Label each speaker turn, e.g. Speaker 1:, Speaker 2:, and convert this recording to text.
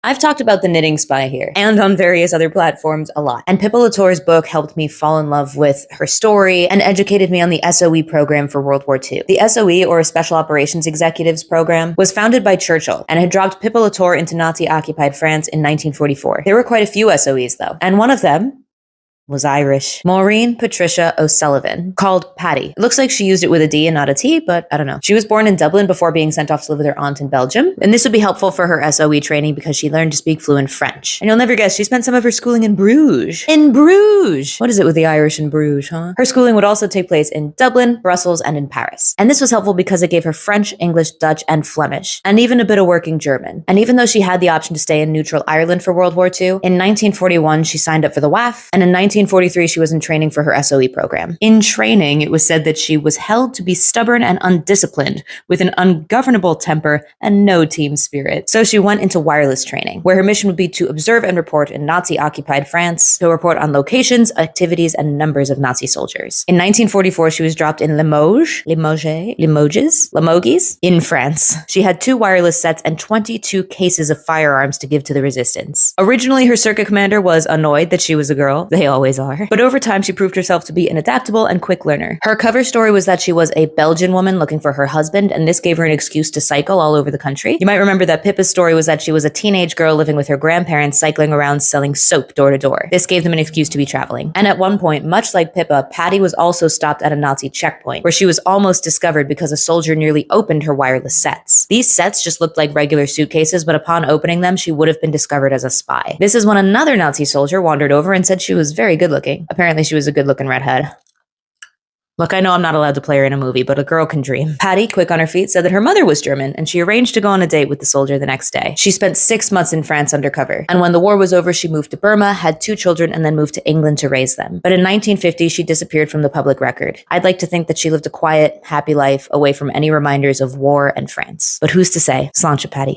Speaker 1: I've talked about The Knitting Spy here, and on various other platforms a lot. And Pippa Latour's book helped me fall in love with her story and educated me on the SOE program for World War II. The SOE, or Special Operations Executives Program, was founded by Churchill and had dropped Pippa Latour into Nazi-occupied France in 1944. There were quite a few SOEs, though, and one of them was Irish. Maureen Patricia O'Sullivan, called Patty. It looks like she used it with a D and not a T, but I don't know. She was born in Dublin before being sent off to live with her aunt in Belgium, and this would be helpful for her SOE training because she learned to speak fluent French. And you'll never guess, she spent some of her schooling in Bruges. In Bruges! What is it with the Irish in Bruges, huh? Her schooling would also take place in Dublin, Brussels, and in Paris. And this was helpful because it gave her French, English, Dutch, and Flemish, and even a bit of working German. And even though she had the option to stay in neutral Ireland for World War II, in 1941 she signed up for the WWII, and in 1943 she was in training for her SOE program. In training, it was said that she was held to be stubborn and undisciplined, with an ungovernable temper and no team spirit. So she went into wireless training, where her mission would be to observe and report in Nazi-occupied France, to report on locations, activities, and numbers of Nazi soldiers. In 1944, she was dropped in Limoges, in France. She had 2 wireless sets and 22 cases of firearms to give to the resistance. Originally, her circuit commander was annoyed that she was a girl. They always are. But over time, she proved herself to be an adaptable and quick learner. Her cover story was that she was a Belgian woman looking for her husband, and this gave her an excuse to cycle all over the country. You might remember that Pippa's story was that she was a teenage girl living with her grandparents, cycling around selling soap door to door. This gave them an excuse to be traveling. And at one point, much like Pippa, Patty was also stopped at a Nazi checkpoint, where she was almost discovered because a soldier nearly opened her wireless sets. These sets just looked like regular suitcases, but upon opening them, she would have been discovered as a spy. This is when another Nazi soldier wandered over and said she was very good looking. Apparently, she was a good-looking redhead. Look, I know I'm not allowed to play her in a movie, but a girl can dream. Patty, quick on her feet, said that her mother was German, and she arranged to go on a date with the soldier the next day. She spent 6 months in France undercover, and when the war was over, she moved to Burma, had 2 children, and then moved to England to raise them. But in 1950, she disappeared from the public record. I'd like to think that she lived a quiet, happy life away from any reminders of war and France. But who's to say? Sláinte, Patty.